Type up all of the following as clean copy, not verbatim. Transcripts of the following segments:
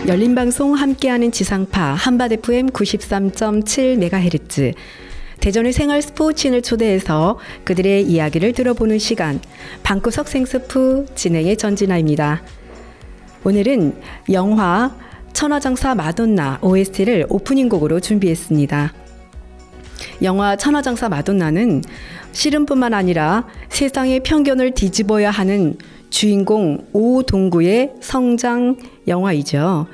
열린방송 함께하는 지상파 한밭 FM 93.7MHz 대전의 생활 스포츠인을 초대해서 그들의 이야기를 들어보는 시간 방구석 생스프 진행의 전진아입니다. 오늘은 영화 천하장사 마돈나 OST를 오프닝 곡으로 준비했습니다. 영화 천하장사 마돈나는 씨름뿐만 아니라 세상의 편견을 뒤집어야 하는 주인공 오동구의 성장 영화이죠.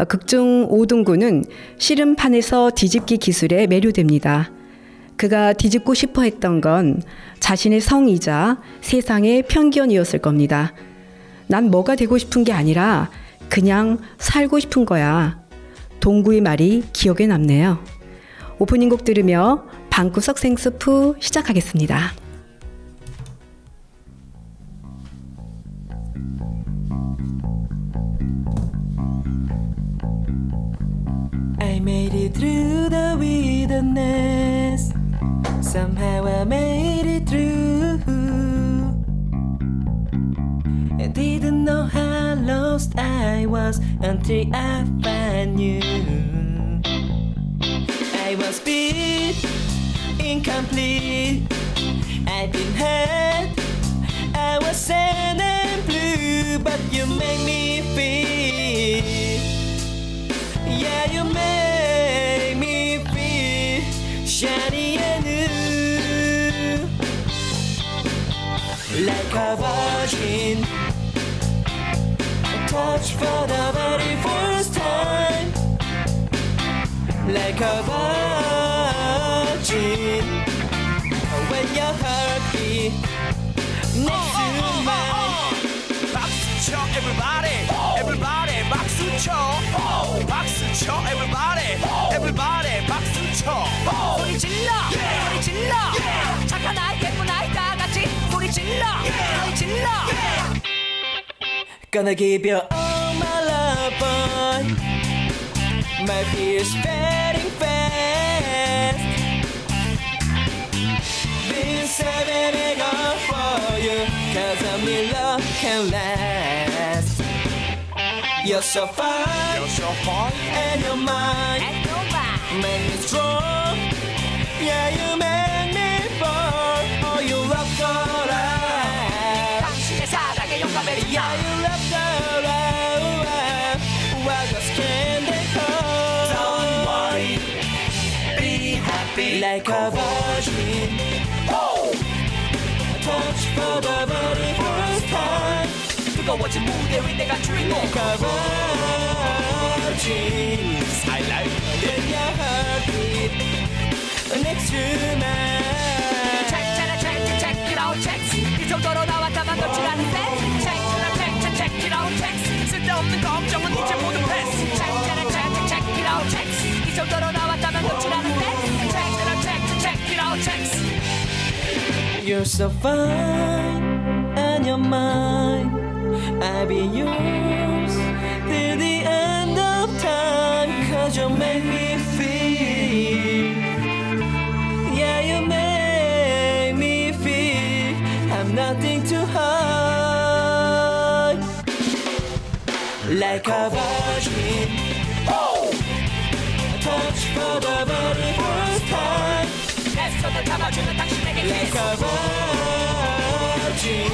극중 오동구는 씨름판에서 뒤집기 기술에 매료됩니다. 그가 뒤집고 싶어 했던 건 자신의 성이자 세상의 편견이었을 겁니다. 난 뭐가 되고 싶은 게 아니라 그냥 살고 싶은 거야. 동구의 말이 기억에 남네요. 오프닝 곡 들으며 방구석 생스프 시작하겠습니다. I made it through the wilderness. Somehow I made it through. I didn't know how lost I was until I found you. I was beat, incomplete. I've been hurt. I was sad and blue, but you made me feel. Yeah, you make me feel shiny and new, like a virgin, a touch for the very first time, like a virgin, when your heart beat next to mine. 박수 쳐 everybody everybody 박수 쳐 박수 쳐 everybody everybody 박수 쳐 소리 질러 소리 질러 착한 아이 예쁜 아이 다 같이 소리 질러 소리 질러 Gonna give you all my love, boy. My fear's fading fast. Been saving all for you, 'cause only love can last. You're so fine, You're so fine and you're mine. and you're mine Make me strong, yeah, you make me fall. Oh, you love the life. 당신의 사랑의 영감의 Yeah, you love the life. What else can they call? Don't worry be happy Like a virgin, a touch for the very first time. 뜨거워진 무대 위 내가 주인공 Like a virgin, 살날 when your heart beat next to mine. check it out check 이 정도로 나왔다만 놓지 않는데 check it out check 쓸데없는 걱정은 이제 모두 패스 check it out check 이 정도로 나왔다만 놓지 않는데 check it out check You're so fine and you're mine. I'll be yours till the end of time. 'Cause you make me feel. Yeah, you make me feel I'm nothing to hide. Like a virgin, a touch for the very first time. 내 손을 잡아주는 당신에게 Like kiss a virgin,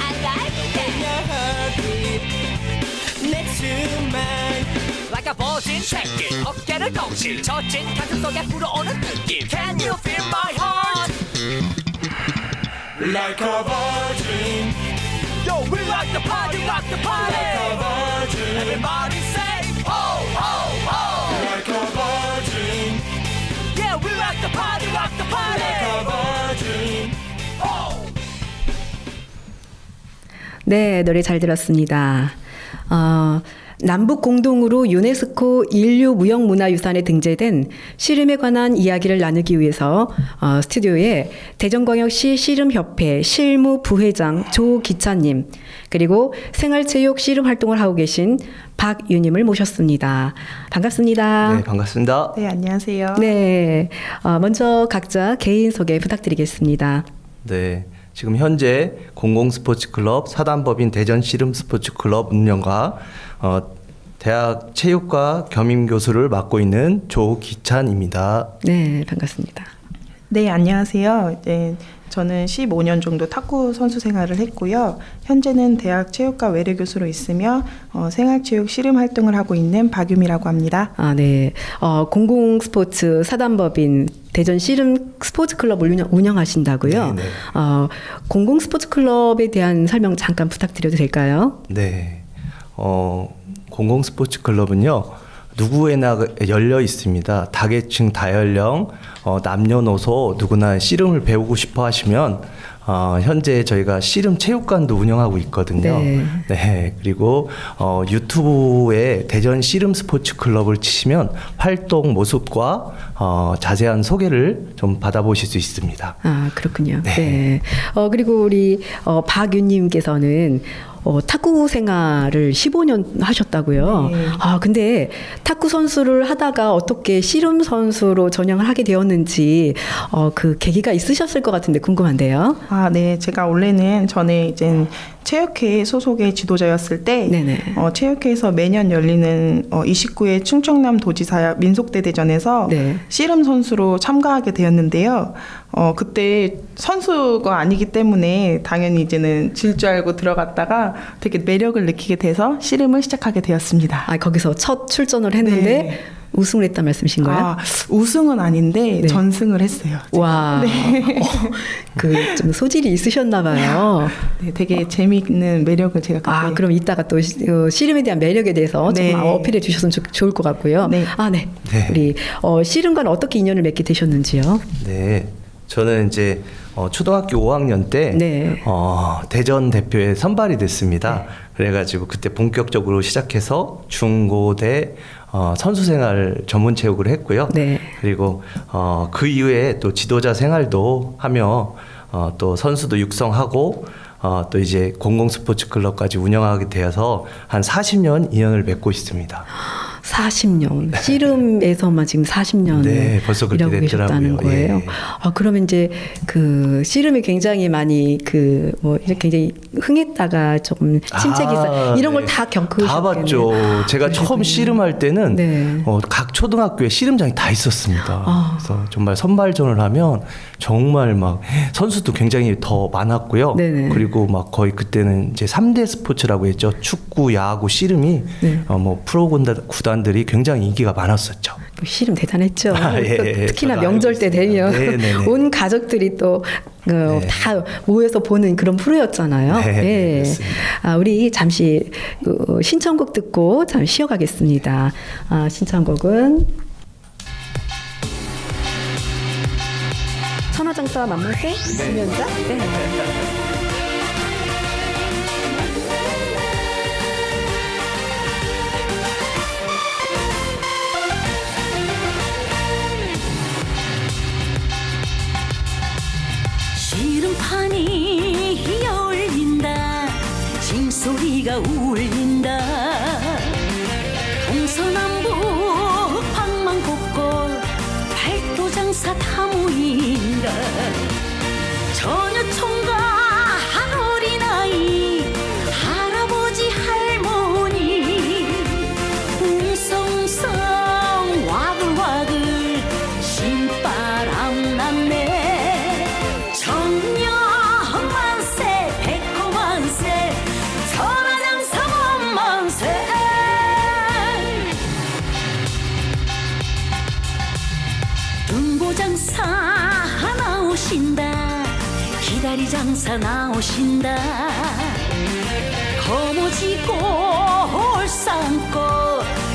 I like that your heartbeat next to mine. like a virgin check it 어깨를 동실 젖진 가슴 속에 불어오는 느낌 Can you feel my heart Like a virgin, Yo we like the party rock the party like a virgin, Everybody say oh oh oh like a virgin, Yeah we like the party rock the party like a virgin. oh 네, 노래 잘 들었습니다. 남북 공동으로 유네스코 인류무형문화유산에 등재된 씨름에 관한 이야기를 나누기 위해서 스튜디오에 대전광역시 씨름협회 실무 부회장 조기찬님 그리고 생활체육 씨름 활동을 하고 계신 박유님을 모셨습니다. 반갑습니다. 네, 반갑습니다. 네, 안녕하세요. 네, 먼저 각자 개인 소개 부탁드리겠습니다. 네, 지금 현재 공공스포츠클럽 사단법인 대전씨름스포츠클럽 운영과 대학 체육과 겸임교수를 맡고 있는 조기찬입니다. 네, 반갑습니다. 네, 안녕하세요. 네, 저는 15년 정도 탁구 선수 생활을 했고요. 현재는 대학 체육과 외래 교수로 있으며 생활체육 씨름 활동을 하고 있는 박유미라고 합니다. 아, 네. 공공스포츠 사단법인 대전 씨름 스포츠클럽을 운영하신다고요? 네, 네. 공공스포츠클럽에 대한 설명 잠깐 부탁드려도 될까요? 네. 공공스포츠클럽은요. 누구에나 열려 있습니다. 다계층 다연령, 남녀노소 누구나 씨름을 배우고 싶어 하시면 현재 저희가 씨름 체육관도 운영하고 있거든요. 네. 네. 그리고 유튜브에 대전 씨름 스포츠 클럽을 치시면 활동 모습과 자세한 소개를 좀 받아보실 수 있습니다. 아, 그렇군요. 네. 네. 그리고 우리 박윤님께서는 탁구 생활을 15년 하셨다고요. 네. 아, 근데 탁구 선수를 하다가 어떻게 씨름 선수로 전향을 하게 되었는지 그 계기가 있으셨을 것 같은데 궁금한데요. 아, 네. 제가 원래는 전에 이제 체육회 소속의 지도자였을 때 네네. 체육회에서 매년 열리는 29회 충청남 도지사 민속대대전에서 네. 씨름 선수로 참가하게 되었는데요. 그때 선수가 아니기 때문에 당연히 이제는 질 줄 알고 들어갔다가 되게 매력을 느끼게 돼서 씨름을 시작하게 되었습니다. 아, 거기서 첫 출전을 했는데 네. 우승을 했단 말씀이신 거예요? 아, 우승은 아닌데 네. 전승을 했어요. 와, 그 좀 소질이 있으셨나 봐요. 네, 되게 재미있는 매력을 제가 갖고 그럼 이따가 또 씨름에 대한 매력에 대해서 네. 좀 어필해 주셔서 좋을 것 같고요. 네. 아, 네. 네. 우리 씨름과는 어떻게 인연을 맺게 되셨는지요? 네. 저는 이제 초등학교 5학년 때 네. 대전 대표에 선발이 됐습니다. 그래가지고 그때 본격적으로 시작해서 중고대 선수 생활 전문 체육을 했고요. 네. 그리고 그 이후에 또 지도자 생활도 하며 또 선수도 육성하고 또 이제 공공스포츠 클럽까지 운영하게 되어서 한 40년 인연을 맺고 있습니다. 40년. 씨름에서만 지금 40년을 네, 벌써 그렇게 일하고 계셨다는 됐더라고요. 거예요. 예. 그러면 이제 그 씨름이 굉장히 많이 이렇게 굉장히 흥했다가 조금 침체기 이런 걸 다 겪으셨겠네요. 다 봤죠. 제가 처음 씨름할 때는 네. 각 초등학교에 씨름장이 다 있었습니다. 아. 그래서 정말 선발전을 하면 정말 막 선수도 굉장히 더 많았고요. 네네. 그리고 막 거의 그때는 이제 3대 스포츠라고 했죠. 축구, 야구, 씨름이 네. 프로 구단들이 굉장히 인기가 많았었죠. 씨름 대단했죠. 예, 또 예, 특히나 저도 명절 알고 때 되면 있습니다. 네네네. 온 가족들이 또 다 모여서 보는 그런 프로였잖아요. 네, 예. 그렇습니다. 우리 잠시 신청곡 듣고 잠시 쉬어가겠습니다. 신청곡은 천하장사 만만세 김연자. 네. 씨름판이 열린다 징소리가 울린다 동서남북 방망곡곡 팔도장사 다 모인다 처녀총각 한 어린아이 할아버지 할머니 웅성웅성 와글와글 신바람 났네 정녀 만세 백호 만세 천하장사 만세 등보장사 나오신다 기다리장사 나오신다 거머쥐고 올상고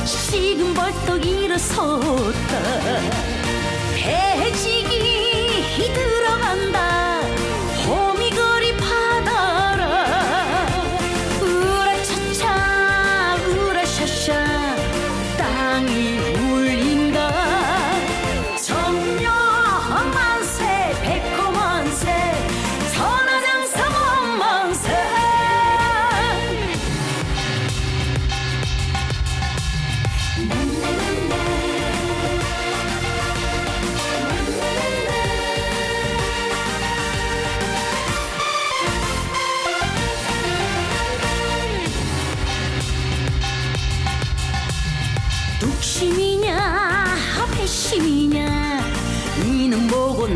식은 벌떡 일어섰다 배지기 들어간다 호미거리 바다라 으라차차 으라샤샤 땅이 울린다 정녀 만세 백호 만세 천하장사 만세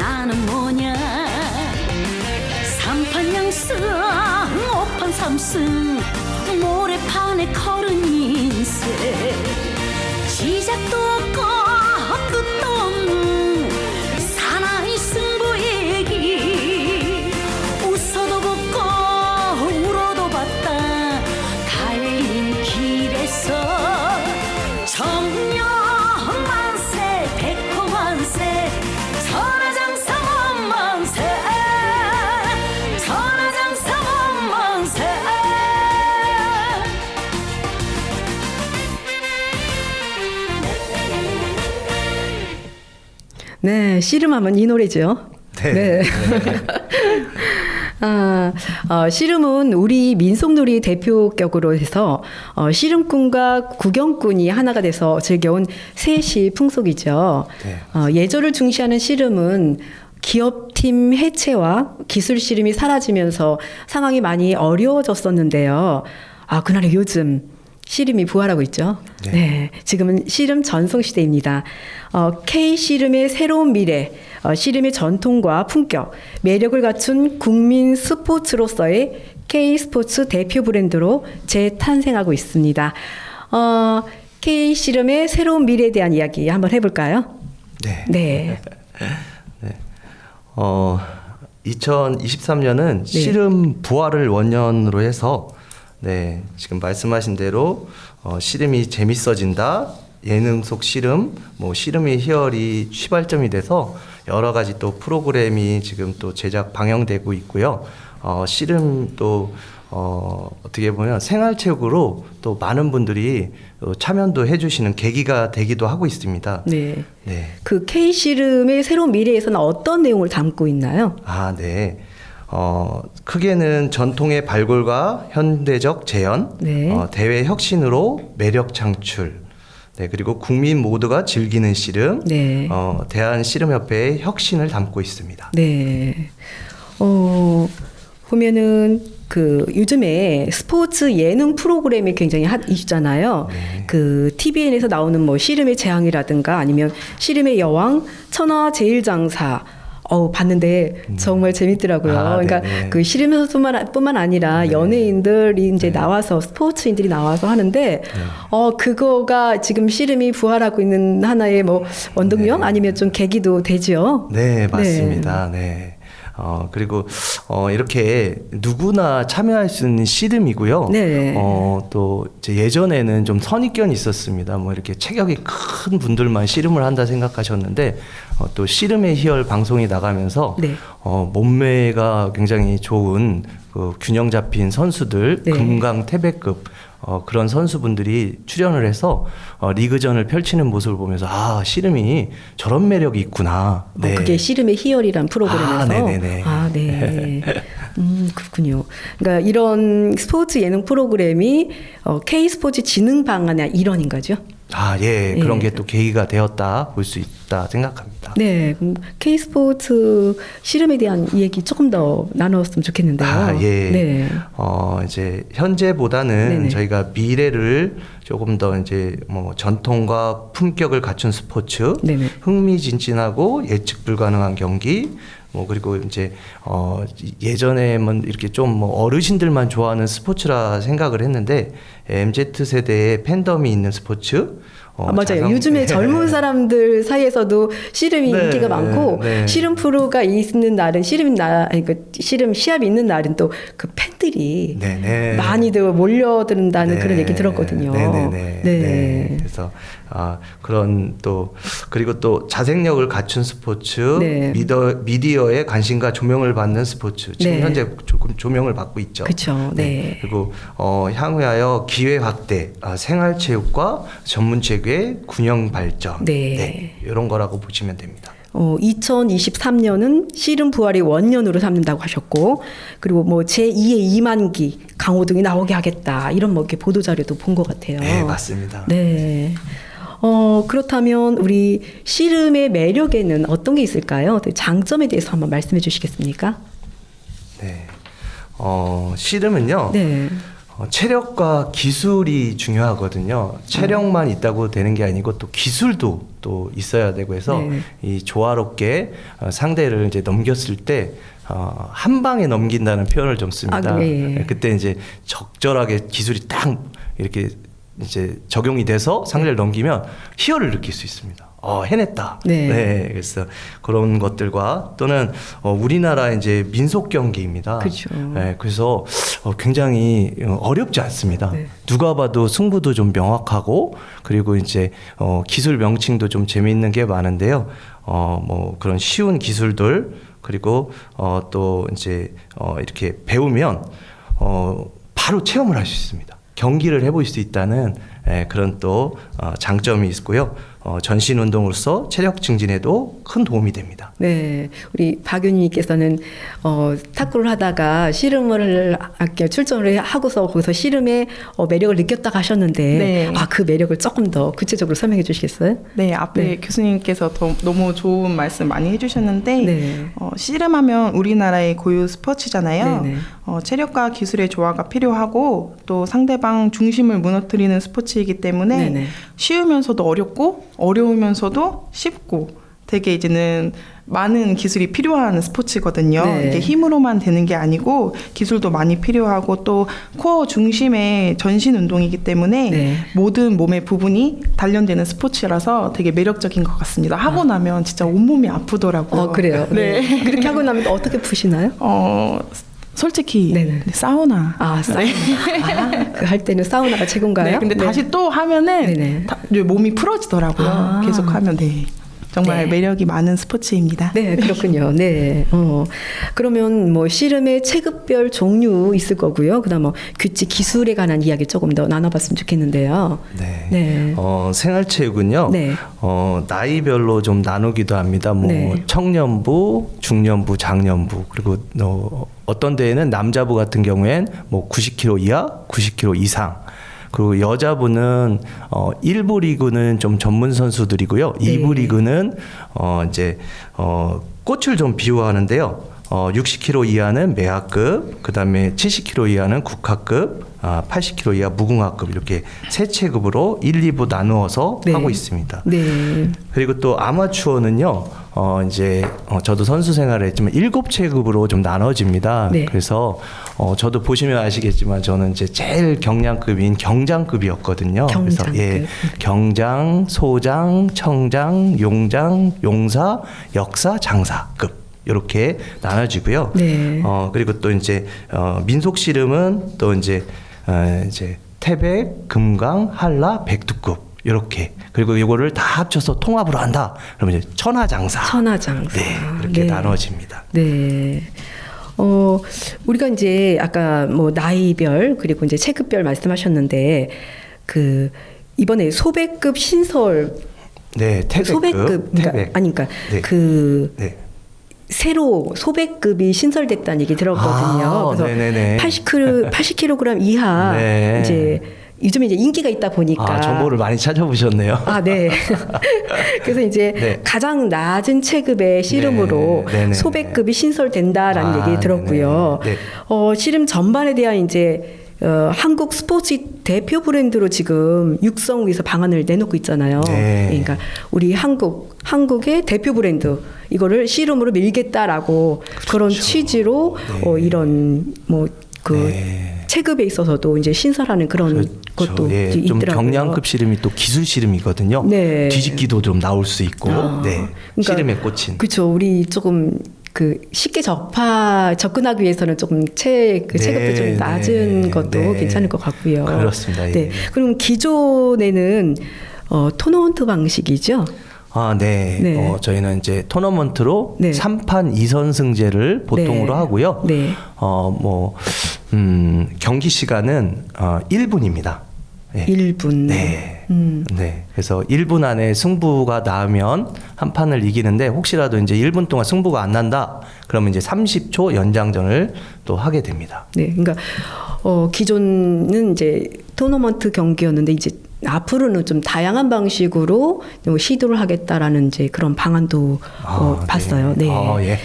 나는 뭐냐 삼판양승 오판삼승 모래판에 걸은 인생 시작도 없고 끝도 없는 사나이 승부 얘기 웃어도 벗고 울어도 봤다 달린 길에서 정녀 만세 백호 만세 천하장사 원만세 천하장사 원만세 네, 씨름하면 이 노래죠. 네. 씨름은 우리 민속놀이 대표격으로 해서 씨름꾼과 구경꾼이 하나가 돼서 즐겨온 셋이 풍속이죠. 네. 예절을 중시하는 씨름은 기업팀 해체와 기술 씨름이 사라지면서 상황이 많이 어려워졌었는데요. 그날의 요즘 씨름이 부활하고 있죠. 네. 네, 지금은 씨름 전성 시대입니다. K 씨름의 새로운 미래, 씨름의 전통과 품격, 매력을 갖춘 국민 스포츠로서의 K 스포츠 대표 브랜드로 재탄생하고 있습니다. K 씨름의 새로운 미래에 대한 이야기 한번 해볼까요? 네. 네. 2023년은 씨름 부활을 원년으로 해서 네, 지금 말씀하신 대로 씨름이 재밌어진다. 예능 속 씨름, 뭐 씨름의 희열이 시발점이 돼서 여러 가지 또 프로그램이 지금 또 제작 방영되고 있고요. 씨름 또 어떻게 보면 생활체육으로 또 많은 분들이 참여도 해주시는 계기가 되기도 하고 있습니다. 네. 네. 그 K 씨름의 새로운 미래에서는 어떤 내용을 담고 있나요? 네. 크게는 전통의 발굴과 현대적 재현, 네. 대외 혁신으로 매력 창출, 네, 그리고 국민 모두가 즐기는 씨름, 네. 대한씨름협회의 혁신을 담고 있습니다. 네. 보면은 그 요즘에 스포츠 예능 프로그램이 굉장히 핫이잖아요. 네. 그 TVN에서 나오는 뭐 씨름의 재앙이라든가 아니면 씨름의 여왕, 천하 제일장사. 봤는데 정말 재밌더라고요. 그러니까 네네. 그 씨름 선수뿐만 아니라 네. 연예인들이 이제 네. 나와서 스포츠인들이 나와서 하는데 그거가 지금 씨름이 부활하고 있는 하나의 뭐 원동력 네. 아니면 좀 계기도 되죠. 네, 맞습니다. 네. 그리고 이렇게 누구나 참여할 수 있는 씨름이고요. 네. 또 이제 예전에는 좀 선입견이 있었습니다. 뭐 이렇게 체격이 큰 분들만 씨름을 한다 생각하셨는데 또 씨름의 희열 방송이 나가면서 네. 몸매가 굉장히 좋은 그 균형 잡힌 선수들, 네. 금강 태백급 그런 선수분들이 출연을 해서 리그전을 펼치는 모습을 보면서 씨름이 저런 매력이 있구나. 네. 그게 씨름의 희열이란 프로그램에서. 네네네. 네. 그렇군요. 그러니까 이런 스포츠 예능 프로그램이 K 스포츠 진흥 방안의 일원인 거죠. 예, 그런 예. 게 또 계기가 되었다 볼 수 있다 생각합니다. 네, K 스포츠 씨름에 대한 얘기 조금 더 나눴으면 좋겠는데요. 예. 네. 이제 현재보다는 네네. 저희가 미래를 조금 더 이제 뭐 전통과 품격을 갖춘 스포츠, 네네. 흥미진진하고 예측 불가능한 경기, 뭐 그리고 이제 예전에는 이렇게 좀 뭐 어르신들만 좋아하는 스포츠라 생각을 했는데 MZ 세대의 팬덤이 있는 스포츠. 맞아요. 요즘에 젊은 사람들 사이에서도 씨름이 네, 인기가 많고 네. 씨름 프로가 있는 날은 씨름 시합이 있는 날은 또 그 팬들이 네네. 많이들 몰려든다는 그런 얘기 들었거든요. 네네네. 네. 네. 그래서 그런 또 그리고 또 자생력을 갖춘 스포츠, 네. 미디어의 관심과 조명을 받는 스포츠 지금 네. 현재 조명을 받고 있죠. 그렇죠. 네. 그리고 향후하여 기회 확대, 생활체육과 전문체육의 균형 발전, 네. 이런 거라고 보시면 됩니다. 2023년은 씨름 부활의 원년으로 삼는다고 하셨고, 그리고 뭐 제2의 2만기 강호동이 나오게 하겠다 이런 뭐 이렇게 보도 자료도 본 것 같아요. 네, 맞습니다. 네. 그렇다면 우리 씨름의 매력에는 어떤 게 있을까요? 장점에 대해서 한번 말씀해 주시겠습니까? 네. 씨름은요. 네. 체력과 기술이 중요하거든요. 체력만 있다고 되는 게 아니고 또 기술도 또 있어야 되고 해서 네. 이 조화롭게 상대를 이제 넘겼을 때 한 방에 넘긴다는 표현을 좀 씁니다. 아, 네. 그때 이제 적절하게 기술이 딱 이렇게 이제 적용이 돼서 상대를 넘기면 희열을 느낄 수 있습니다. 해냈다. 네. 그래서 그런 것들과 또는 우리나라 이제 민속 경기입니다. 그렇죠. 네, 그래서 굉장히 어렵지 않습니다. 네. 누가 봐도 승부도 좀 명확하고 그리고 이제 기술 명칭도 좀 재미있는 게 많은데요. 뭐 그런 쉬운 기술들 그리고 또 이제 이렇게 배우면 바로 체험을 할 수 있습니다. 경기를 해볼 수 있다는 그런 또 장점이 있고요. 전신 운동으로서 체력 증진에도 큰 도움이 됩니다. 네, 우리 박윤희께서는 탁구를 하다가 씨름을 출전을 하고서 거기서 씨름의 매력을 느꼈다고 하셨는데, 네. 그 매력을 조금 더 구체적으로 설명해 주시겠어요? 네, 앞에 네. 교수님께서 너무 좋은 말씀 많이 해주셨는데 네. 씨름하면 우리나라의 고유 스포츠잖아요. 네네. 체력과 기술의 조화가 필요하고 또 상대방 중심을 무너뜨리는 스포츠이기 때문에 네네. 쉬우면서도 어렵고 어려우면서도 쉽고 되게 이제는 많은 기술이 필요한 스포츠거든요. 네. 이게 힘으로만 되는 게 아니고 기술도 많이 필요하고 또 코어 중심의 전신 운동이기 때문에 네. 모든 몸의 부분이 단련되는 스포츠라서 되게 매력적인 것 같습니다. 하고 나면 진짜 온몸이 아프더라고요. 그래요. 네. 그렇게 하고 나면 어떻게 푸시나요? 솔직히 네네. 사우나. 사우나. 그 할 때는 사우나가 최고인가요? 네, 근데 네. 다시 또 하면은 네네. 몸이 풀어지더라고요. 계속 하면 정말 네. 매력이 많은 스포츠입니다. 네, 그렇군요. 네. 그러면 뭐 씨름의 체급별 종류 있을 거고요. 그다음 뭐 규칙 기술에 관한 이야기 조금 더 나눠봤으면 좋겠는데요. 네. 네. 생활체육은요. 네. 나이별로 좀 나누기도 합니다. 뭐 네. 청년부, 중년부, 장년부 그리고 어떤 데에는 남자부 같은 경우엔 뭐 90kg 이하, 90kg 이상. 그리고 여자분은 1부 리그는 좀 전문 선수들이고요. 네. 2부 리그는 이제 꽃을 좀 비유하는데요. 60kg 이하는 매하급, 그다음에 70kg 이하는 국하급, 80kg 이하 무궁화급 이렇게 세 체급으로 1, 2부 나누어서 네. 하고 있습니다. 네. 그리고 또 아마추어는요, 이제 저도 선수 생활을 했지만 7체급으로 좀 나눠집니다. 네. 그래서 저도 보시면 아시겠지만 저는 이제 제일 경량급인 경장급이었거든요. 경장급. 그래서 경장, 소장, 청장, 용장, 용사, 역사, 장사급. 이렇게 나눠지고요. 네. 그리고 또 이제 민속 씨름은 또 이제 태백, 금강, 한라, 백두급 이렇게 그리고 이거를 다 합쳐서 통합으로 한다. 그러면 이제 천하장사. 천하장사. 네, 그렇게 네. 나눠집니다. 네. 우리가 이제 아까 뭐 나이별 그리고 이제 체급별 말씀하셨는데 이번에 소백급 신설 네, 태백급. 소백급 그러니까 네. 네. 새로 소백급이 신설됐다는 얘기 들었거든요. 그래서 네네네. 80kg 이하 네. 이제 요즘에 이제 인기가 있다 보니까 정보를 많이 찾아보셨네요. 네. 그래서 이제 네. 가장 낮은 체급의 씨름으로 네네네. 소백급이 신설된다라는 얘기 들었고요. 네네. 씨름 전반에 대한 이제 한국 스포츠 대표 브랜드로 지금 육성위에서 방안을 내놓고 있잖아요. 네. 그러니까 우리 한국의 대표 브랜드 이거를 씨름으로 밀겠다라고 그런 취지로 네. 이런 네. 체급에 있어서도 이제 신설하는 그런 것도 예, 좀 있더라고요. 경량급 씨름이 또 기술 씨름이거든요. 네. 뒤집기도 좀 나올 수 있고, 네. 그러니까 씨름에 꽂힌. 그렇죠. 우리 조금 쉽게 접근하기 위해서는 조금 체급도 좀 낮은 것도 괜찮을 것 같고요. 그렇습니다. 예. 네. 그럼 기존에는 토너먼트 방식이죠. 네. 네. 저희는 이제 토너먼트로 네. 3판 2선승제를 보통으로 네. 하고요. 네. 경기 시간은 1분입니다. 네. 1분. 네. 네. 그래서 1분 안에 승부가 나면 한 판을 이기는데 혹시라도 이제 1분 동안 승부가 안 난다. 그러면 이제 30초 연장전을 또 하게 됩니다. 네. 그러니까 기존은 이제 토너먼트 경기였는데 이제 앞으로는 좀 다양한 방식으로 좀 시도를 하겠다라는 이제 그런 방안도 봤어요. 네. 예.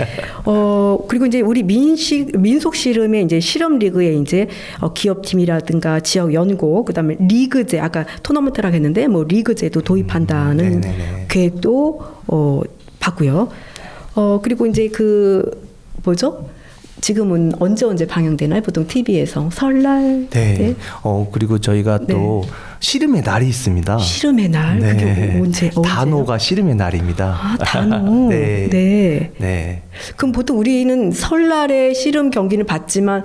그리고 이제 우리 민속 씨름의 이제 실험 리그에 이제 기업팀이라든가 지역 연고, 그다음에 리그제, 아까 토너먼트라고 했는데 뭐 리그제도 도입한다는 계획도 봤고요. 그리고 이제 그 뭐죠? 지금은 언제 방영되나요? 보통 TV에서 설날. 네. 그리고 저희가 또 씨름의 날이 있습니다. 씨름의 날. 그게 언제? 단오가 씨름의 날입니다. 아, 단오. 네. 네. 네. 그럼 보통 우리는 설날에 씨름 경기는 봤지만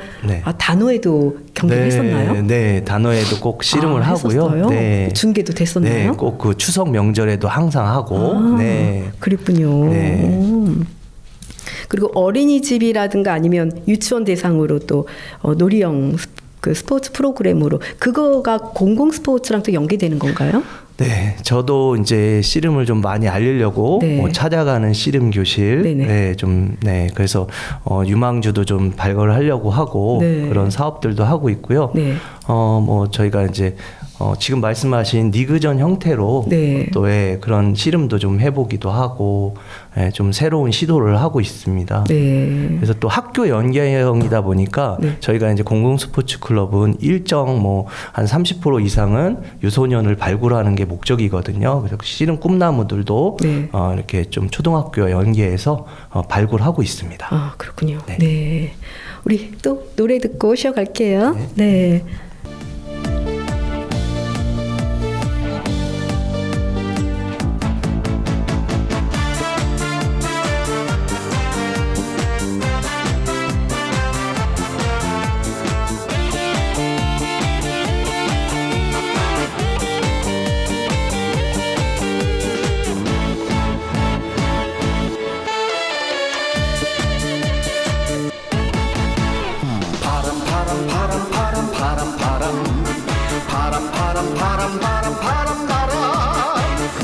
단오에도 경기를 했었나요? 네, 단오에도 꼭 씨름을 하고요. 했었어요? 네. 중계도 됐었나요? 네, 꼭 그 추석 명절에도 항상 하고. 네. 그랬군요. 네. 그리고 어린이집이라든가 아니면 유치원 대상으로 또 놀이형 그 스포츠 프로그램으로 그거가 공공 스포츠랑 또 연계되는 건가요? 네, 저도 이제 씨름을 좀 많이 알리려고 찾아가는 씨름 교실, 그래서 유망주도 좀 발굴을 하려고 하고 그런 사업들도 하고 있고요. 뭐 저희가 이제 지금 말씀하신 리그전 형태로 또 그런 씨름도 좀 해보기도 하고 좀 새로운 시도를 하고 있습니다. 그래서 또 학교 연계형이다 보니까 저희가 이제 공공 스포츠 클럽은 일정 뭐 한 30% 이상은 유소년을 발굴하는 게 목적이거든요. 그래서 씨름 꿈나무들도 이렇게 좀 초등학교 연계해서 발굴하고 있습니다. 아, 그렇군요. 네. 우리 또 노래 듣고 쉬어갈게요. 네.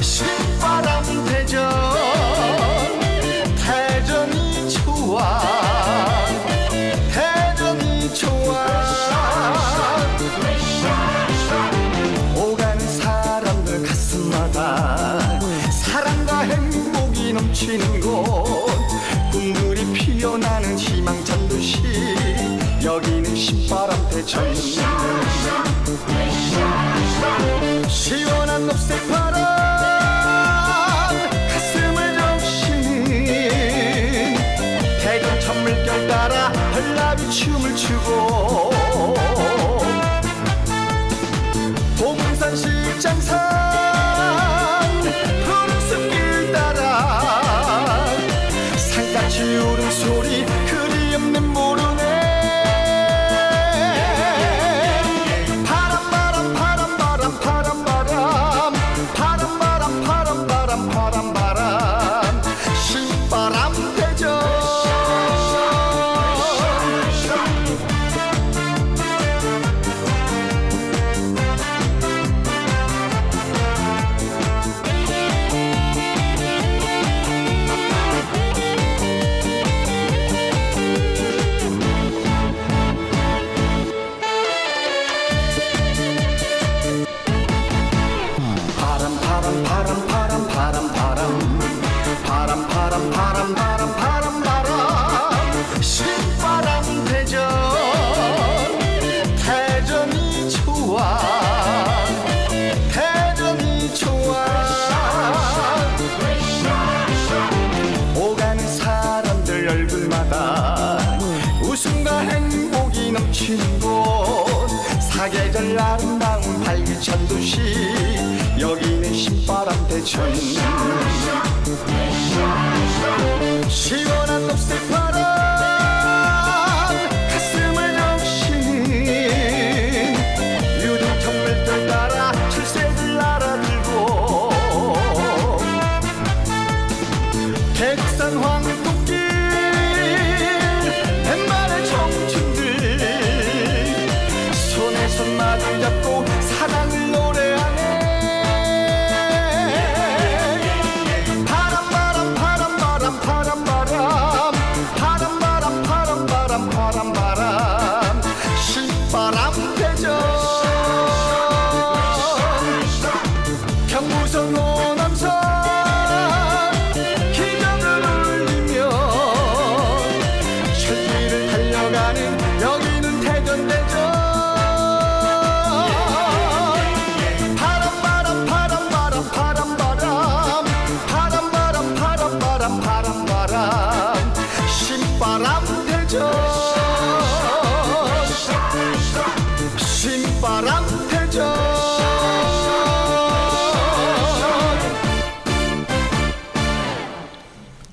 신바람 대전이 좋아 대전이 좋아 오가는 사람들 가슴마다 사랑과 행복이 넘치는 곳 꿈들이 피어나는 희망찬 도시 여기는 신바람 대전 시원한 녹색 바람 가슴을 적시는 대전 천물결 따라 한라비 춤을 추고 동산 식장산 푸른 숲길 따라 산같이 울음소리 그리 없는 모르네 신바람 대전 신바람 대전 대전이 좋아 대전이 좋아 오가는 사람들 얼굴마다 웃음과 행복이 넘치는 곳 사계절 아름다운 발기찬 도시 여기는 신바람 대전 시원한 녹색 바람 가슴을 적시는 유리창 물들 따라 철새들 날아들고 대산 황토길 햇만의 청춘들 손에 손 마주 잡고 사랑을 노래하네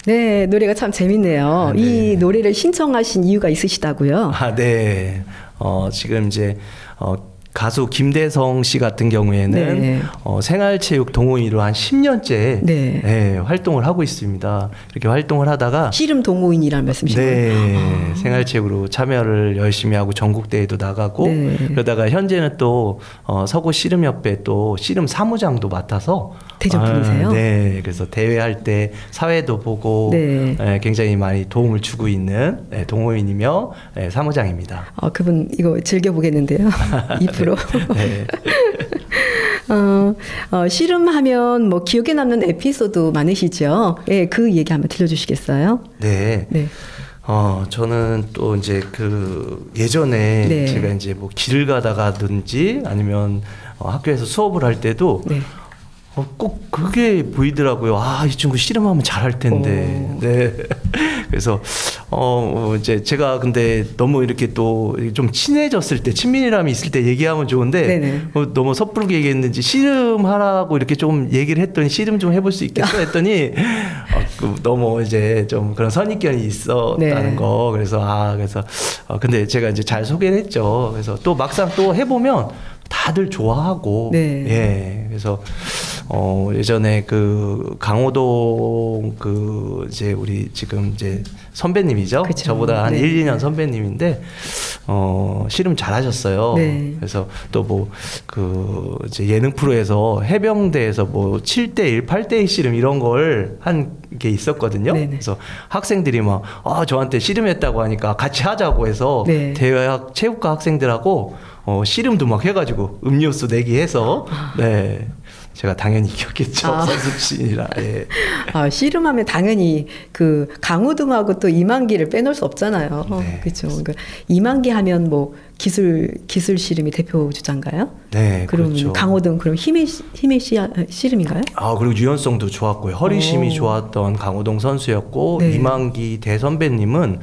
네, 노래가 참 재밌네요. 네. 이 노래를 신청하신 이유가 있으시다고요? 아, 네. 지금 이제 가수 김대성 씨 같은 경우에는 네. 생활체육 동호인으로 한 10년째 네. 활동을 하고 있습니다. 이렇게 활동을 하다가 씨름 동호인이라는 말씀이신가요? 네, 생활체육으로 참여를 열심히 하고 전국대회도 나가고 네. 그러다가 현재는 또 서구 씨름협회 또 씨름 사무장도 맡아서 대전분이세요? 네, 그래서 대회할 때 사회도 보고 네. 굉장히 많이 도움을 주고 있는 동호인이며 사무장입니다. 그분 이거 즐겨보겠는데요. 2%. 네. 씨름하면 뭐 기억에 남는 에피소드 많으시죠? 예, 그 얘기 한번 들려주시겠어요? 네. 네. 저는 또 이제 그 예전에 네. 제가 이제 뭐 길을 가다가든지 아니면 학교에서 수업을 할 때도 네. 꼭 그게 보이더라고요. 아, 이 친구 씨름하면 잘할 텐데. 네. 그래서 이제 제가 근데 너무 이렇게 또 좀 친해졌을 때 친밀감이 있을 때 얘기하면 좋은데 네네. 너무 섣부르게 얘기했는지 씨름하라고 이렇게 좀 얘기를 했더니 씨름 좀 해볼 수 있겠어 했더니 너무 이제 좀 그런 선입견이 있었다는 네. 거. 그래서 근데 제가 이제 잘 소개를 했죠. 그래서 또 막상 또 해보면 다들 좋아하고 네. 예. 그래서 예전에 그 강호동 그 이제 우리 지금 이제 선배님이죠. 그쵸. 저보다 한 네. 1, 2년 선배님인데 씨름 잘하셨어요. 네. 그래서 또 뭐 그 이제 예능 프로에서 해병대에서 뭐 7대1, 8대1 씨름 이런 걸 한 게 있었거든요. 네네. 그래서 학생들이 막 저한테 씨름했다고 하니까 같이 하자고 해서 네. 대학 체육과 학생들하고 씨름도 막 해가지고 음료수 내기해서 네 제가 당연히 이겼겠죠. 선수 출신이라. 예. 씨름하면 당연히 그 강호동하고 또 이만기를 빼놓을 수 없잖아요. 네, 그렇죠. 그러니까 이만기 하면 뭐 기술 씨름이 대표 주자인가요? 네, 그럼 그렇죠. 강호동 그럼 힘의 씨름인가요? 그리고 유연성도 좋았고요. 허리심이 오. 좋았던 강호동 선수였고 네. 이만기 대선배님은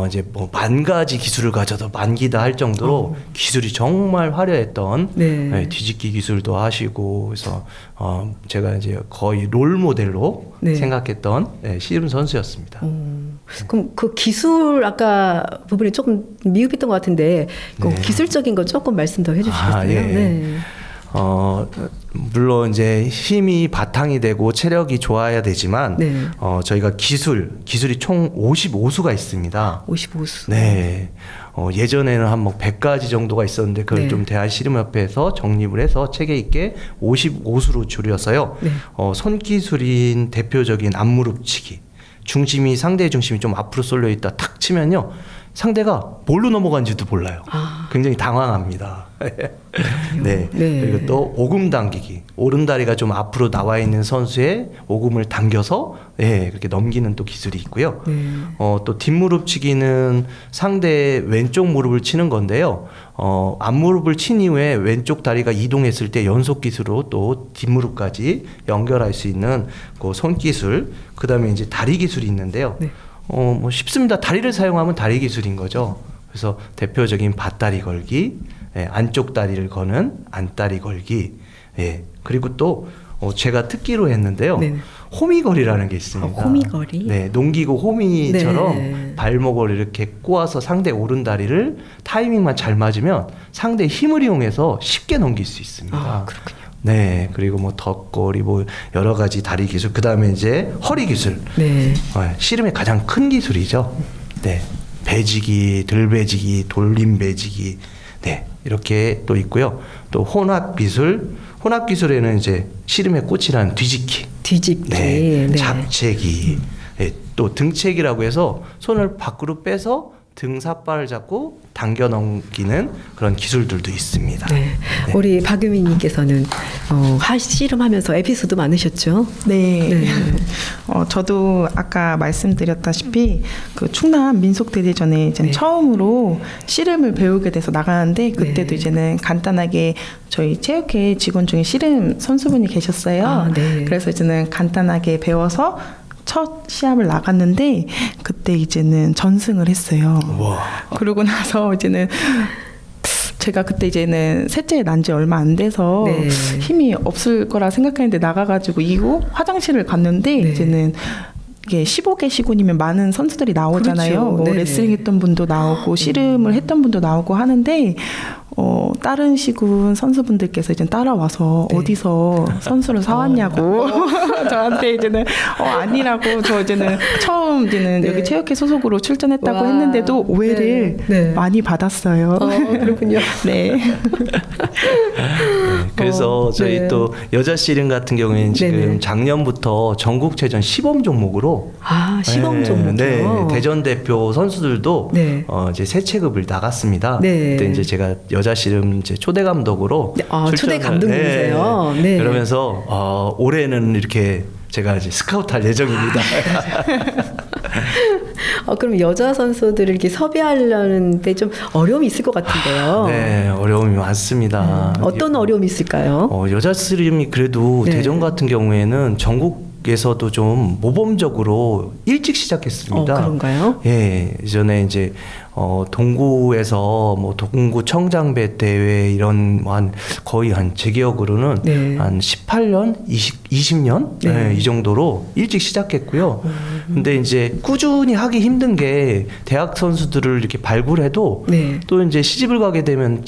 이제 뭐 만 가지 기술을 가져도 만기다 할 정도로 기술이 정말 화려했던 네. 뒤집기 기술도 하시고 그래서 제가 이제 거의 롤 모델로 네. 생각했던 씨름 선수였습니다. 그럼 그 기술 아까 부분이 조금 미흡했던 것 같은데 그 네. 기술적인 거 조금 말씀 더 해주시겠어요? 예. 네. 물론 이제 힘이 바탕이 되고 체력이 좋아야 되지만 네. 저희가 기술이 총 55수가 있습니다. 55수. 네. 예전에는 한 뭐 100가지 정도가 있었는데 그걸 네. 좀 대한씨름협회에서 정립을 해서 체계 있게 55수로 줄여서요. 네. 손기술인 대표적인 앞무릎치기. 상대의 중심이 좀 앞으로 쏠려 있다 탁 치면요. 상대가 뭘로 넘어간지도 몰라요. 굉장히 당황합니다. 네. 네. 그리고 또 오금 당기기. 오른다리가 좀 앞으로 나와 있는 선수의 오금을 당겨서 그렇게 넘기는 또 기술이 있고요. 네. 또 뒷무릎치기는 상대의 왼쪽 무릎을 치는 건데요. 앞무릎을 친 이후에 왼쪽 다리가 이동했을 때 연속 기술로 또 뒷무릎까지 연결할 수 있는 그 손기술. 그다음에 이제 다리 기술이 있는데요. 네. 뭐 쉽습니다. 다리를 사용하면 다리 기술인 거죠. 그래서 대표적인 밭다리 걸기, 안쪽 다리를 거는 안다리 걸기, 그리고 또 제가 특기로 했는데요. 네네. 호미걸이라는 게 있습니다. 호미걸이? 네, 농기구 호미처럼 네. 발목을 이렇게 꼬아서 상대 오른다리를 타이밍만 잘 맞으면 상대의 힘을 이용해서 쉽게 넘길 수 있습니다. 그렇군요. 네, 그리고 뭐 덧거리, 뭐 여러 가지 다리 기술, 그 다음에 이제 허리 기술. 네. 씨름의 가장 큰 기술이죠. 네, 배지기, 들배지기, 돌림배지기, 네 이렇게 또 있고요. 또 혼합 기술, 혼합 기술에는 이제 씨름의 꽃이라는 뒤집기, 뒤집기. 네, 네. 잡채기, 또 등채기라고 해서 손을 밖으로 빼서 등 삿발을 잡고 당겨 넘기는 그런 기술들도 있습니다. 네. 우리 박유민님께서는 씨름하면서 에피소드 많으셨죠? 네. 네. 저도 아까 말씀드렸다시피 그 충남 민속대대전에 이제 네. 처음으로 씨름을 배우게 돼서 나가는데 그때도 네. 이제는 간단하게 저희 체육회 직원 중에 씨름 선수분이 계셨어요. 네. 그래서 이제는 간단하게 배워서 첫 시합을 나갔는데 그때 이제는 전승을 했어요. 와. 그러고 나서 이제는 제가 그때 이제는 셋째 난 지 얼마 안 돼서 네. 힘이 없을 거라 생각했는데 나가가지고 이후 화장실을 갔는데 네. 이제는 이게 15개 시군이면 많은 선수들이 나오잖아요. 그렇죠. 뭐 네네. 레슬링 했던 분도 나오고 씨름을 했던 분도 나오고 하는데 다른 시군 선수분들께서 이제 따라와서 네. 어디서 선수를 사왔냐고 저한테 이제는 아니라고 저 이제는 처음 이제는 네. 여기 체육회 소속으로 출전했다고 와. 했는데도 오해를 네. 네. 많이 받았어요. 그렇군요. 네. 네, 그래서 저희 네. 또 여자 씨름 같은 경우에는 지금 네네. 작년부터 전국체전 시범 종목으로 시범 네, 종목이요. 네, 대전 대표 선수들도 네. 이제 새 체급을 나갔습니다. 네. 그때 이제 제가 여자 씨름 이제 초대 감독으로 네, 초대 출전을- 감독님이세요. 네. 그러면서 올해는 이렇게 제가 이제 스카우트할 예정입니다. 그럼 여자 선수들을 이렇게 섭외하려는데 좀 어려움이 있을 것 같은데요. 네, 어려움이 많습니다. 어떤 어려움이 있을까요? 여자 씨름이 그래도 네. 대전 같은 경우에는 전국에서도 좀 모범적으로 일찍 시작했습니다. 그런가요? 예, 이전에 이제 동구에서 뭐 동구 청장배 대회 이런 거의 한 제 기억으로는 네. 한 18년, 20년 네. 이 정도로 일찍 시작했고요. 근데 이제 꾸준히 하기 힘든 게 대학 선수들을 이렇게 발굴해도 네. 또 이제 시집을 가게 되면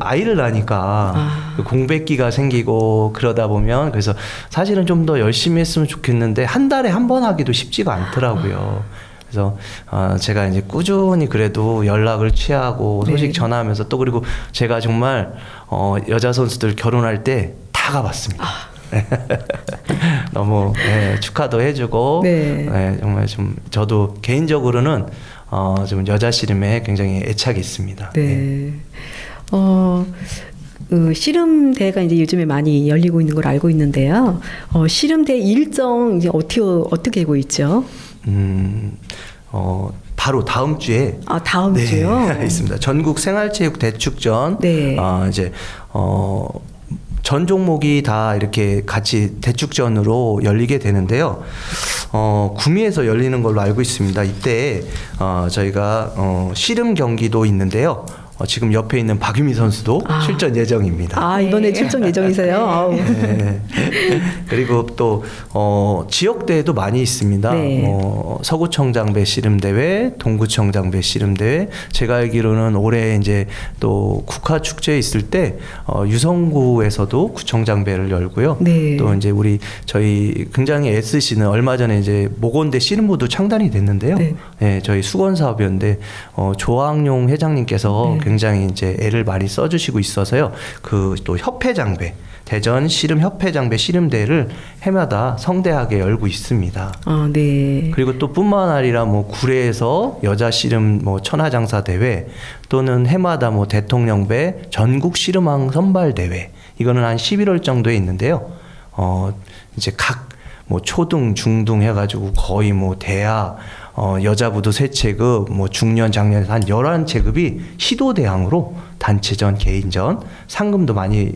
아이를 낳으니까 그 공백기가 생기고 그러다 보면 그래서 사실은 좀 더 열심히 했으면 좋겠는데 한 달에 한 번 하기도 쉽지가 않더라고요. 그래서 제가 이제 꾸준히 그래도 연락을 취하고 소식 네. 전하면서 또 그리고 제가 정말 여자 선수들 결혼할 때 다 가봤습니다. 너무 축하도 해주고 네. 정말 좀 저도 개인적으로는 좀 여자 씨름에 굉장히 애착이 있습니다. 네. 씨름 대회가 이제 요즘에 많이 열리고 있는 걸 알고 있는데요. 씨름 대회 일정 이제 어떻게 되고 있죠? 바로 다음 주에 다음 주요? 있습니다. 전국 생활체육 대축전. 네. 이제 전 종목이 다 이렇게 같이 대축전으로 열리게 되는데요. 구미에서 열리는 걸로 알고 있습니다. 이때 저희가 씨름 경기도 있는데요. 지금 옆에 있는 박유미 선수도 출전 예정입니다. 이번에 출전 예정이세요? 아우. 네. 그리고 또 지역 대회도 많이 있습니다. 네. 서구청장배 씨름대회, 동구청장배 씨름대회. 제가 알기로는 올해 이제 또 국화 축제 있을 때 유성구에서도 구청장배를 열고요. 네. 또 이제 저희 굉장히 애쓰시는 얼마 전에 이제 모건대 씨름부도 창단이 됐는데요. 네. 네, 저희 수건 사업이었는데 조항용 회장님께서 굉장히 이제 애를 많이 써주시고 있어서요. 그 또 협회장배 대전 씨름 협회장배 씨름대회를 해마다 성대하게 열고 있습니다. 네. 그리고 또 뿐만 아니라 뭐 구례에서 여자 씨름 뭐 천하장사 대회 또는 해마다 뭐 대통령배 전국 씨름왕 선발 대회 이거는 한 11월 정도에 있는데요. 이제 각 뭐 초등, 중등 해가지고 거의 뭐 대하 여자부도 3체급, 뭐 중년, 장년 한 11체급이 시도대항으로 단체전, 개인전, 상금도 많이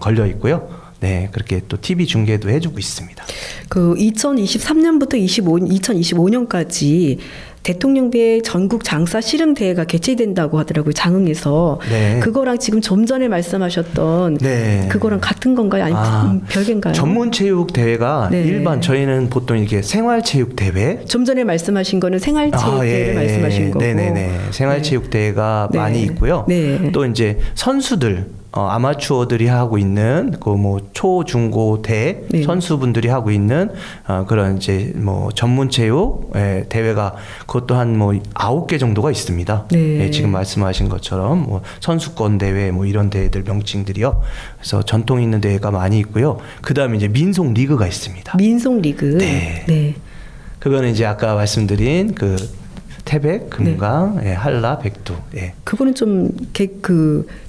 걸려 있고요. 네, 그렇게 또 TV 중계도 해주고 있습니다. 2023년부터 2025년까지 대통령배 전국 장사 씨름 대회가 개최된다고 하더라고요. 장흥에서. 네. 그거랑 지금 좀 전에 말씀하셨던 네. 그거랑 같은 건가요? 아니면 별개인가요? 전문 체육 대회가 네. 일반 저희는 보통 이게 생활 체육 대회 좀 전에 말씀하신 거는 생활체육 대회를 말씀하신 거고. 네네네. 생활체육 대회가 네. 많이 있고요. 네. 또 이제 선수들 아마추어들이 하고 있는 그 뭐 초, 중, 고, 대 네. 선수분들이 하고 있는 그런 이제 뭐 전문 체육 대회가 그것도 한 뭐 9개 정도가 있습니다. 네. 예, 지금 말씀하신 것처럼 뭐 선수권 대회 뭐 이런 대회들 명칭들이요. 그래서 전통 있는 대회가 많이 있고요. 그다음에 이제 민속 리그가 있습니다. 민속 리그. 네. 네. 그거는 이제 아까 말씀드린 그 태백, 금강, 한라, 백두. 예. 그거는 좀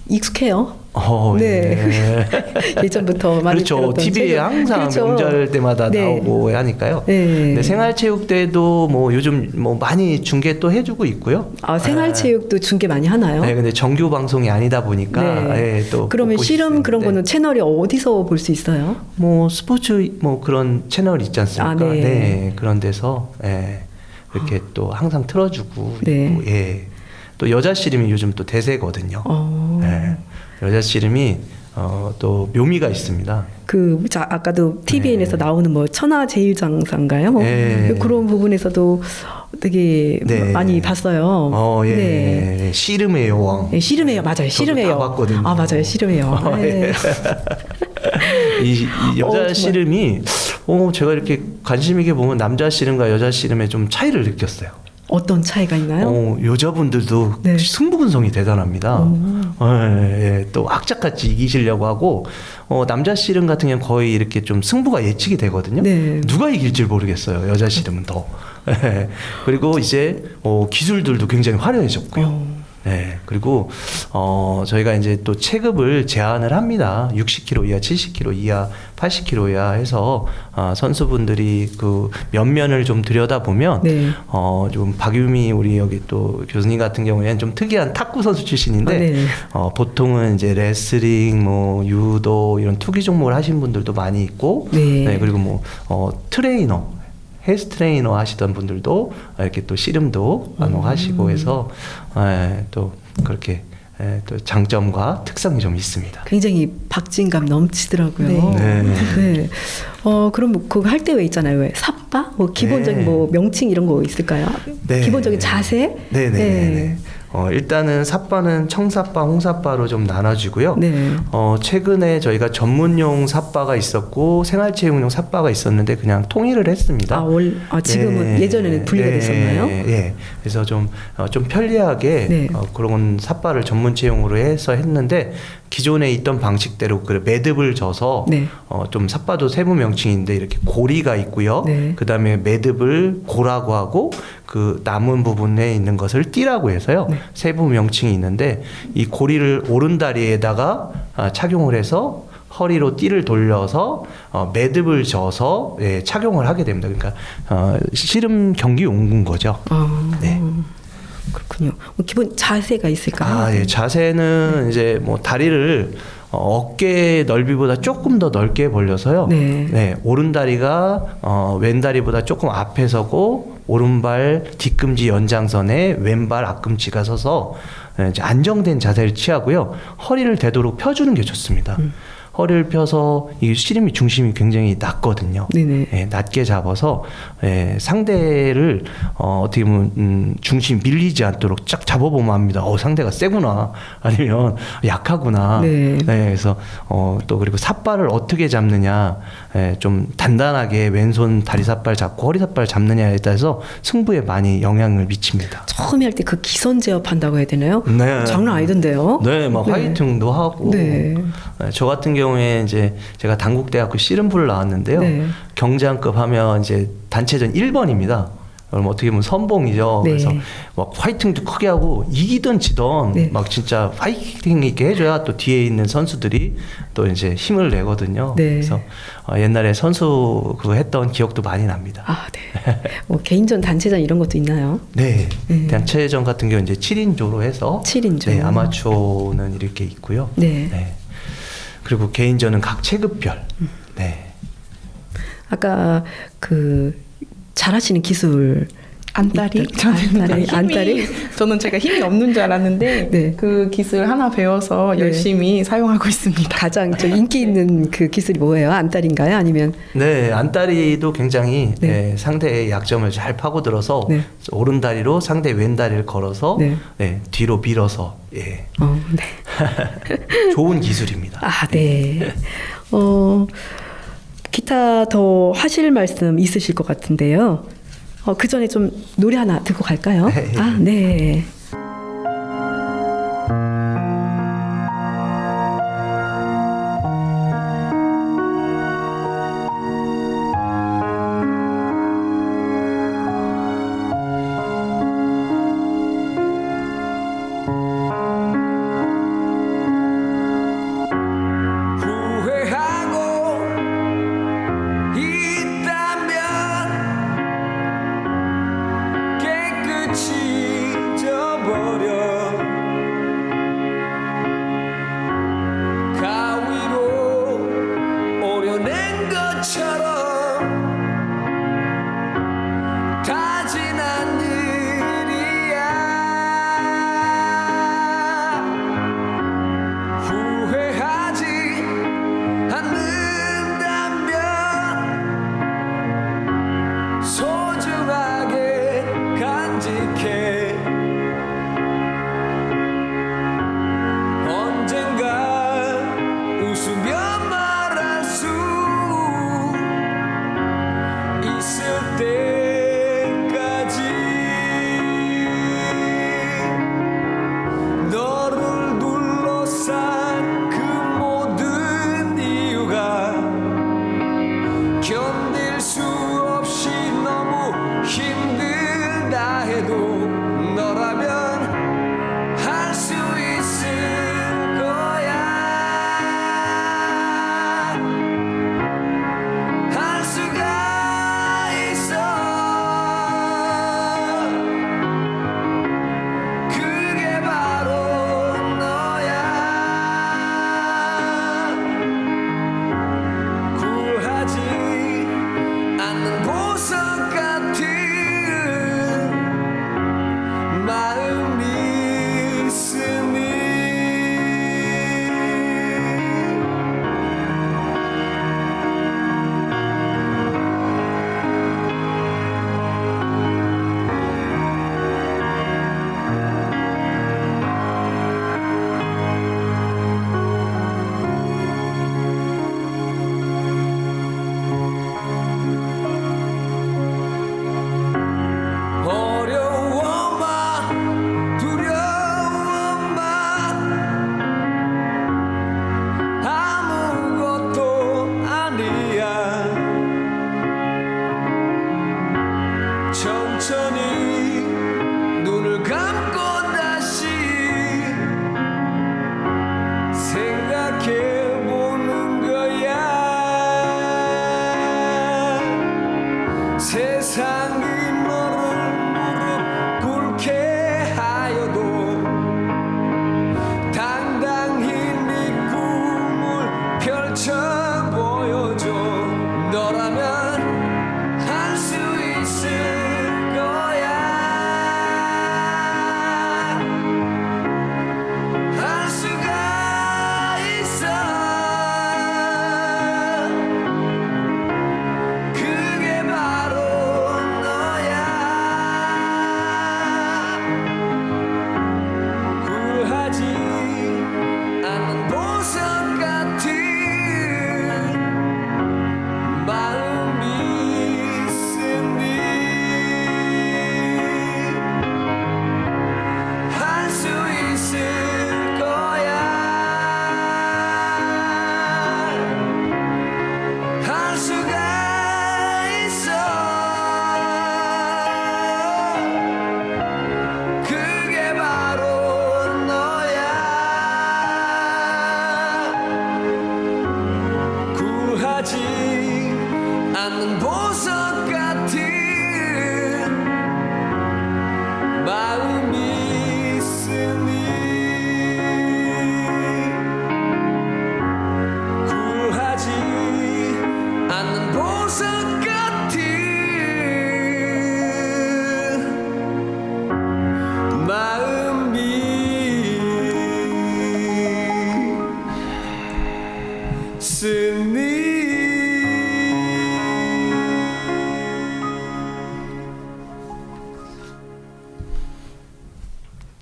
익숙해요. 네. 예전부터 많이 그렇죠. 들었던 TV에 체육. 항상 그렇죠. 명절 때마다 네. 나오고 하니까요. 네. 근데 생활체육대도 뭐 요즘 뭐 많이 중계 또 해주고 있고요. 생활체육도 중계 많이 하나요? 네, 근데 정규 방송이 아니다 보니까 네. 또 그러면 못 보실 수 씨름 그런 있는데. 거는 채널이 어디서 볼 수 있어요? 뭐 스포츠 뭐 그런 채널 있지 않습니까? 네. 네, 그런 데서 이렇게 또 항상 틀어주고 네. 있고, 또 여자 씨름이 요즘 또 대세거든요. 어. 여자 씨름이 또 묘미가 있습니다. 아까도 TVN에서 나오는 뭐 천하제일장사인가요? 네. 그런 부분에서도 되게 네. 많이 봤어요. 예. 네. 씨름의 여왕. 네, 씨름해요, 맞아요. 씨름해요. 다 봤거든요. 아, 맞아요, 씨름해요. 네. 이 여자 정말. 씨름이 제가 이렇게 관심 있게 보면 남자 씨름과 여자 씨름의 좀 차이를 느꼈어요. 어떤 차이가 있나요? 여자분들도 네. 승부근성이 대단합니다. 또 악착같이 이기시려고 하고 남자 씨름 같은 경우는 거의 이렇게 좀 승부가 예측이 되거든요. 네. 누가 이길지 모르겠어요. 여자 씨름은 더. 그리고 이제 기술들도 굉장히 화려해졌고요. 네, 그리고 저희가 이제 또 체급을 제한을 합니다. 60kg 이하, 70kg 이하, 80kg 이하 해서 선수분들이 그 면면을 좀 들여다보면 네. 좀 박유미 우리 여기 또 교수님 같은 경우에는 좀 특이한 탁구 선수 출신인데 네. 보통은 이제 레슬링, 뭐 유도 이런 투기 종목을 하신 분들도 많이 있고, 네. 그리고 뭐 트레이너. 헬스 트레이너 하시던 분들도 이렇게 또 씨름도 하시고 해서 또 그렇게 또 장점과 특성이 좀 있습니다. 굉장히 박진감 넘치더라고요. 네. 네. 그럼 뭐 그거 할 때 왜 있잖아요. 왜 삿바? 뭐 기본적인 네. 뭐 명칭 이런 거 있을까요? 네. 기본적인 자세? 네네. 일단은 삿바는 청삿바, 홍삿바로 좀 나눠지고요. 네. 최근에 저희가 전문용 삿바가 있었고 생활체육용 삿바가 있었는데 그냥 통일을 했습니다. 지금은 예전에는 분리가 됐었나요? 예. 그래서 좀 편리하게 네. 그런 삿바를 전문체용으로 해서 했는데 기존에 있던 방식대로 그 매듭을 져서 네. 좀 삿바도 세부 명칭인데 이렇게 고리가 있고요. 네. 그다음에 매듭을 고라고 하고 그 남은 부분에 있는 것을 띠라고 해서요. 네. 세부 명칭이 있는데 이 고리를 오른다리에다가 착용을 해서 허리로 띠를 돌려서 매듭을 져서 착용을 하게 됩니다. 그러니까 씨름 경기용인 거죠. 네. 그렇군요. 뭐 기본 자세가 있을까요? 예. 자세는 이제 뭐 다리를 어깨 넓이보다 조금 더 넓게 벌려서요. 네. 오른다리가 왼다리보다 조금 앞에 서고 오른발 뒤꿈치 연장선에 왼발 앞꿈치가 서서 이제 안정된 자세를 취하고요. 허리를 되도록 펴주는 게 좋습니다. 허리를 펴서 이 씨름이 중심이 굉장히 낮거든요. 네네. 낮게 잡아서 상대를 어떻게 보면 중심이 밀리지 않도록 쫙 잡아보면 압니다. 상대가 세구나 아니면 약하구나. 네. 그래서 또 그리고 삿발을 어떻게 잡느냐, 좀 단단하게 왼손 다리 삿발 잡고 허리 삿발 잡느냐에 따라서 승부에 많이 영향을 미칩니다. 처음에 할 때 그 기선 제압한다고 해야 되나요? 네. 장난 아니던데요? 네, 막 네. 화이팅도 하고. 네. 저 같은 경우에 이제 제가 단국대학교 씨름부를 나왔는데요. 네. 경장급 하면 이제 단체전 1번입니다. 그럼 어떻게 보면 선봉이죠. 네. 그래서 막 화이팅도 크게 하고 이기든 지든 네. 막 진짜 화이팅 있게 해줘야 또 뒤에 있는 선수들이 또 이제 힘을 내거든요. 네. 그래서 옛날에 선수 그거 했던 기억도 많이 납니다. 네. 뭐 개인전, 단체전 이런 것도 있나요? 네. 단체전 같은 경우 이제 7인조로 해서 7인조. 네, 아마추어는 이렇게 있고요. 네. 그리고 개인전은 각 체급별. 네. 아까 잘하시는 기술 안다리? 안다리? 저는 제가 힘이 없는 줄 알았는데 네. 그 기술 하나 배워서 네. 열심히 사용하고 있습니다. 가장 좀 인기 있는 그 기술이 뭐예요? 안다리인가요? 아니면 네, 안다리도 굉장히 네. 상대의 약점을 잘 파고들어서 네. 오른다리로 상대 왼다리를 걸어서 네. 뒤로 밀어서 네. 좋은 기술입니다. 네. 기타 더 하실 말씀 있으실 것 같은데요. 그 전에 좀 노래 하나 듣고 갈까요? 네. 네. 후회하고 있다면 깨끗이 잊어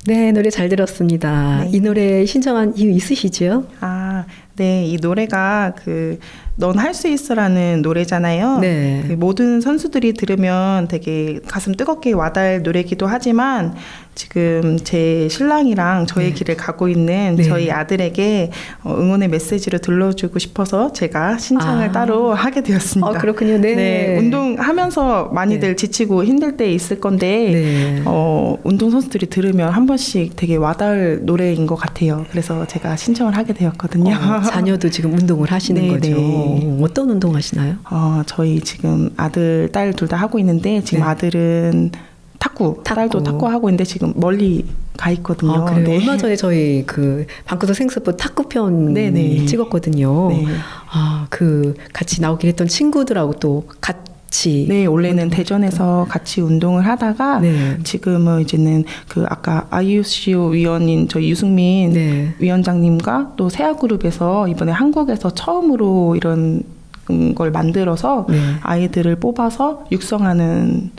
네, 노래 잘 들었습니다. 네. 이 노래 신청한 이유 있으시죠? 아, 네, 이 노래가 넌 할 수 있어라는 노래잖아요. 네. 모든 선수들이 들으면 되게 가슴 뜨겁게 와닿을 노래이기도 하지만 지금 제 신랑이랑 저의 길을 가고 있는 네. 저희 아들에게 응원의 메시지를 들려주고 싶어서 제가 신청을 아. 따로 하게 되었습니다. 그렇군요. 네. 운동하면서 많이들 네. 지치고 힘들 때 있을 건데 네. 운동 선수들이 들으면 한 번씩 되게 와닿을 노래인 것 같아요. 그래서 제가 신청을 하게 되었거든요. 자녀도 지금 운동을 하시는 네, 거죠. 네. 어떤 운동 하시나요? 저희 지금 아들, 딸 둘 다 하고 있는데 지금 네. 아들은 탁구, 딸도 탁구 하고 있는데 지금 멀리 가 있거든요. 아, 그래요? 네. 얼마 전에 저희 방구석 생스포 탁구편 네, 네. 찍었거든요. 네. 같이 나오긴 했던 친구들하고 또 같이. 네, 원래는 대전에서 같이 운동을 하다가 네. 지금은 이제는 아까 IUCO 위원인 저희 유승민 네. 위원장님과 또 세아그룹에서 이번에 한국에서 처음으로 이런 걸 만들어서 네. 아이들을 뽑아서 육성하는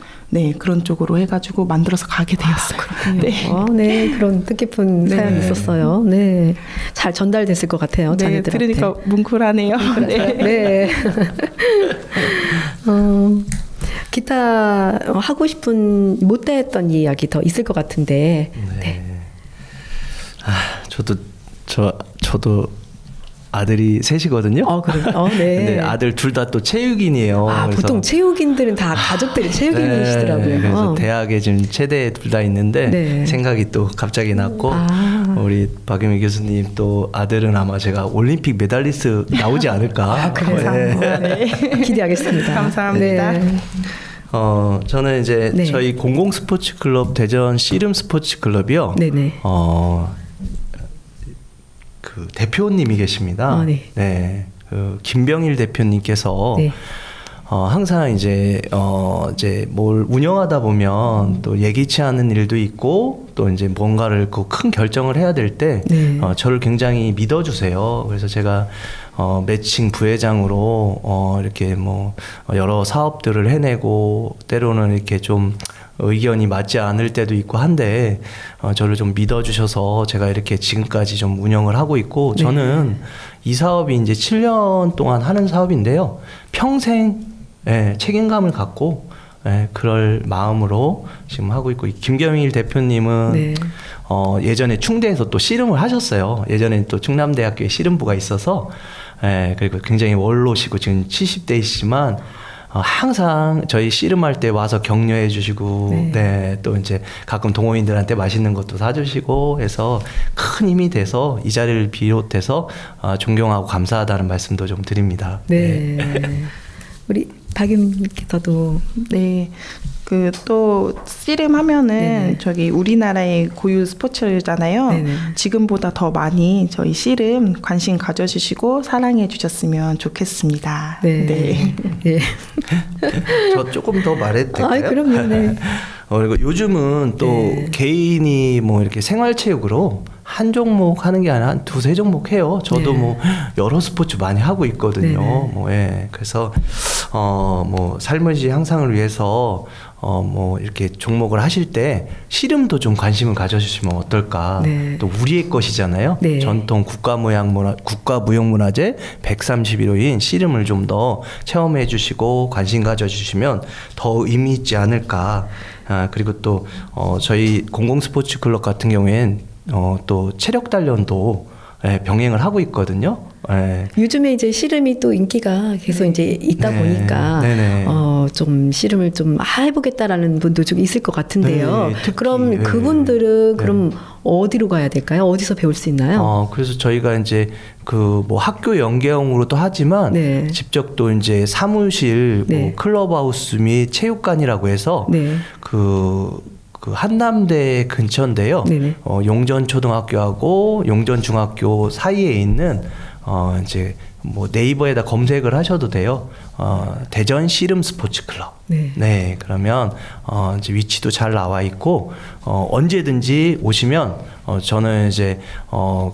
그런 쪽으로 해가지고 만들어서 가게 되었어요. 네. 네, 그런 뜻깊은 네. 사연이 있었어요. 네, 잘 전달됐을 것 같아요. 네, 자녀들한테. 들으니까 뭉클하네요. 네. 네. 기타 하고 싶은 못다했던 이야기 더 있을 것 같은데. 네. 저도 아들이 셋이거든요. 그래요? 네. 근데 아들 둘 다 또 체육인이에요. 그래서 보통 체육인들은 다 가족들이 체육인이시더라고요. 네, 그래서 대학에 지금 체대에 둘 다 있는데 네. 생각이 또 갑자기 났고 우리 박유미 교수님 또 아들은 아마 제가 올림픽 메달리스트 나오지 않을까. 그래서 네. 기대하겠습니다. 감사합니다. 네. 저는 이제 네. 저희 공공스포츠클럽 대전 씨름 스포츠클럽이요. 네네. 그 대표님이 계십니다. 네. 김병일 대표님께서 네. 항상 이제 뭘 운영하다 보면 또 예기치 않은 일도 있고 또 이제 뭔가를 큰 결정을 해야 될 때 네. 저를 굉장히 믿어주세요. 그래서 제가 매칭 부회장으로 이렇게 뭐 여러 사업들을 해내고 때로는 이렇게 좀 의견이 맞지 않을 때도 있고 한데 저를 좀 믿어주셔서 제가 이렇게 지금까지 좀 운영을 하고 있고 저는 이 사업이 이제 7년 동안 하는 사업인데요. 평생 책임감을 갖고 그럴 마음으로 지금 하고 있고 김경일 대표님은 네. 예전에 충대에서 또 씨름을 하셨어요. 예전에 또 충남대학교에 씨름부가 있어서 그리고 굉장히 원로시고 지금 70대이시지만 항상 저희 씨름할 때 와서 격려해 주시고 또 이제 가끔 동호인들한테 맛있는 것도 사주시고 해서 큰 힘이 돼서 이 자리를 비롯해서 존경하고 감사하다는 말씀도 좀 드립니다. 네. 우리 박윤님께서도 네. 또 씨름 하면은 저기 우리나라의 고유 스포츠잖아요. 네네. 지금보다 더 많이 저희 씨름 관심 가져주시고 사랑해 주셨으면 좋겠습니다. 네. 네. 저 조금 더 말해도 될까요? 그럼요. 네. 그리고 요즘은 또 개인이 뭐 이렇게 생활체육으로 한 종목 하는 게 아니라 한 두세 종목 해요. 저도 뭐 여러 스포츠 많이 하고 있거든요. 그래서 뭐 삶의 질 향상을 위해서 뭐 이렇게 종목을 하실 때 씨름도 좀 관심을 가져주시면 어떨까. 또 우리의 것이잖아요. 전통 국가무형문화재 131호인 씨름을 좀 더 체험해 주시고 관심 가져주시면 더 의미 있지 않을까. 그리고 또 저희 공공스포츠클럽 같은 경우엔 또 체력 단련도 병행을 하고 있거든요. 요즘에 이제 씨름이 또 인기가 계속 이제 있다 보니까 좀 씨름을 좀 해보겠다라는 분도 좀 있을 것 같은데요. 특히, 그럼 그분들은 그럼 어디로 가야 될까요? 어디서 배울 수 있나요? 그래서 저희가 이제 그 뭐 학교 연계형으로도 하지만 직접 또 이제 사무실 뭐 클럽하우스 및 체육관이라고 해서 그 한남대 근처인데요. 용전초등학교하고 용전중학교 사이에 있는 이제 뭐 네이버에다 검색을 하셔도 돼요. 대전 씨름 스포츠 클럽. 네. 그러면 이제 위치도 잘 나와 있고 언제든지 오시면 저는 이제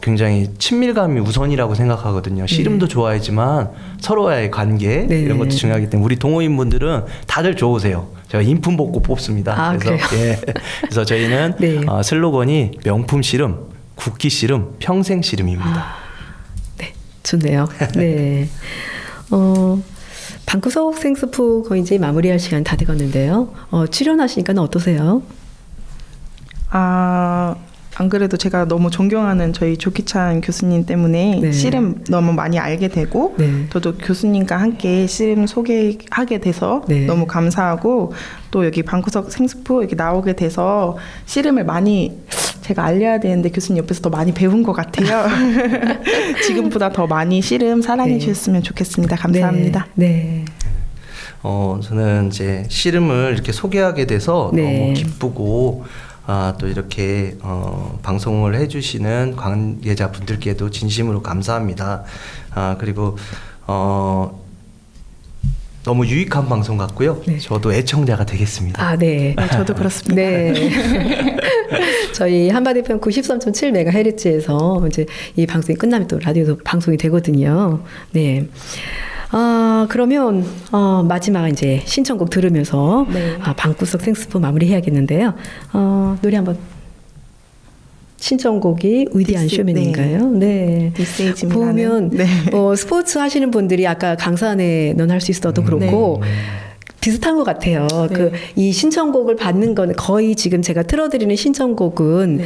굉장히 친밀감이 우선이라고 생각하거든요. 씨름도 좋아하지만 서로와의 관계 네. 이런 것도 중요하기 때문에 우리 동호인분들은 다들 좋으세요. 제가 인품 복고 뽑습니다. 아, 그래서 그래요? 그래서 저희는 네. 슬로건이 명품 씨름, 국기 씨름, 평생 씨름입니다. 네, 좋네요. 네. 방구석 생스포 거의 이제 마무리할 시간 다 돼가는데요. 출연하시니까 어떠세요? 안 그래도 제가 너무 존경하는 저희 조기찬 교수님 때문에 네. 씨름 너무 많이 알게 되고 네. 저도 교수님과 함께 씨름 소개하게 돼서 네. 너무 감사하고 또 여기 방구석 생스포 여기 나오게 돼서 씨름을 많이 제가 알려야 되는데 교수님 옆에서 더 많이 배운 것 같아요. 지금보다 더 많이 씨름 사랑해 네. 주셨으면 좋겠습니다. 감사합니다. 네. 저는 이제 씨름을 이렇게 소개하게 돼서 네. 너무 기쁘고 또 이렇게 방송을 해주시는 관계자분들께도 진심으로 감사합니다. 그리고 너무 유익한 방송 같고요. 네. 저도 애청자가 되겠습니다. 아, 네. 저도 그렇습니다. 네. 저희 한바디편 93.7MHz에서 이제 이 방송이 끝나면 또 라디오도 방송이 되거든요. 네. 그러면 마지막 이제 신청곡 들으면서 네. 방구석 생스포 마무리해야겠는데요. 노래 한번 신청곡이 위대한 This- 쇼맨인가요? 네. This Is Me라는, 보면 네. 스포츠 하시는 분들이 아까 강산에 넌 할 수 있어도 그렇고 비슷한 것 같아요. 네. 이 신청곡을 받는 거는 거의 지금 제가 틀어드리는 신청곡은 네.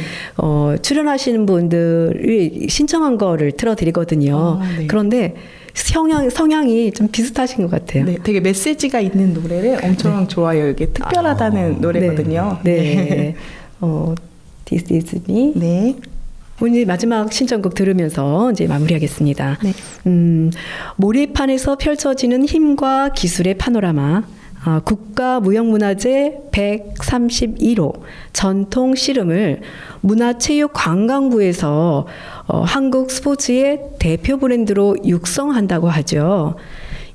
출연하시는 분들이 신청한 거를 틀어드리거든요. 네. 그런데 성향이 좀 비슷하신 것 같아요. 네, 되게 메시지가 있는 노래를 엄청 좋아해요. 이게 특별하다는 노래거든요. 네. This is me. 네. 오늘 마지막 신청곡 들으면서 이제 마무리하겠습니다. 네. 모래판에서 펼쳐지는 힘과 기술의 파노라마. 국가무형문화재 131호 전통 씨름을 문화체육관광부에서 한국 스포츠의 대표 브랜드로 육성한다고 하죠.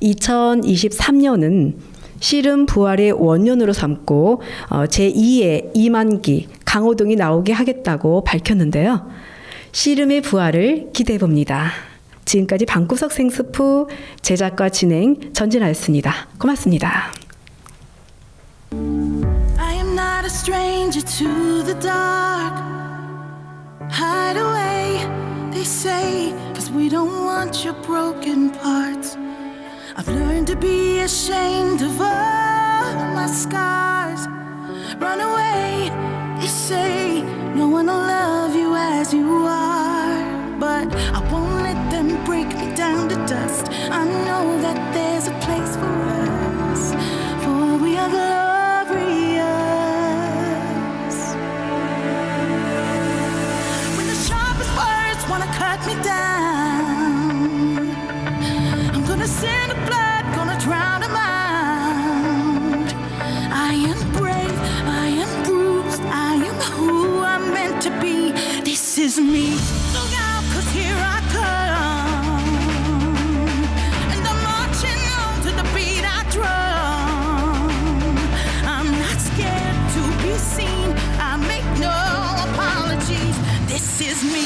2023년은 씨름 부활의 원년으로 삼고 제2의 이만기 강호동이 나오게 하겠다고 밝혔는데요. 씨름의 부활을 기대해 봅니다. 지금까지 방구석 생스포 제작과 진행 전진아였습니다. 고맙습니다. I am not a stranger to the dark. Hide away, they say, 'cause we don't want your broken parts. I've learned to be ashamed of all my scars. Run away, they say, no one will love you as you are. But I won't let them break me down to dust. I know that there's a place for us, for we are glorious. When the sharpest words wanna cut me down, I'm gonna send the blood, gonna drown them out. I am brave, I am bruised, I am who I'm meant to be. This is me. Look out, 'cause here I come, and I'm marching on to the beat I drum. I'm not scared to be seen, I make no apologies. This is me.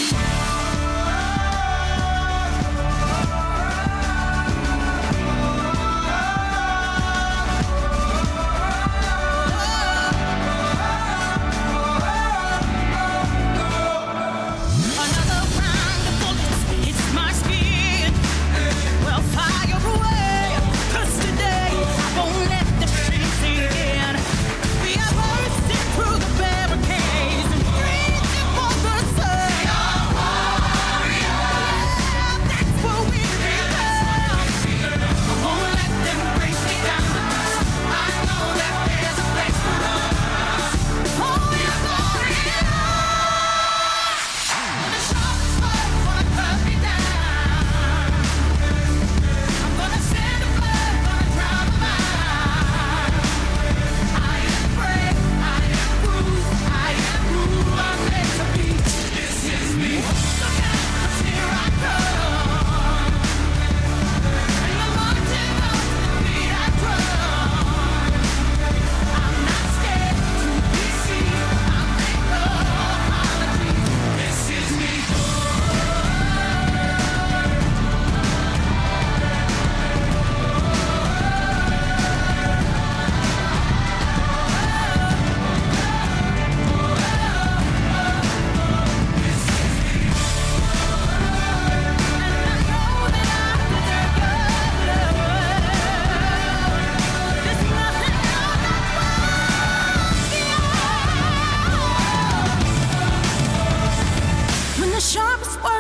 Another round of bullets hits my skin. Well, fire away, 'cause today I won't let the shit sink in. We are bursting through the barricades and reaching for the sun.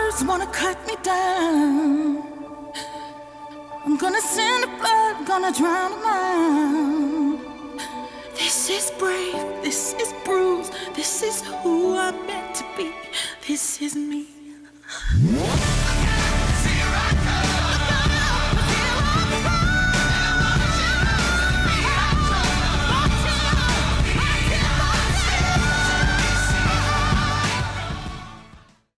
birds wanna cut me down. I'm gonna send the blood, gonna drown them out. This is brave, this is bruised, this is who I'm meant to be. This is me.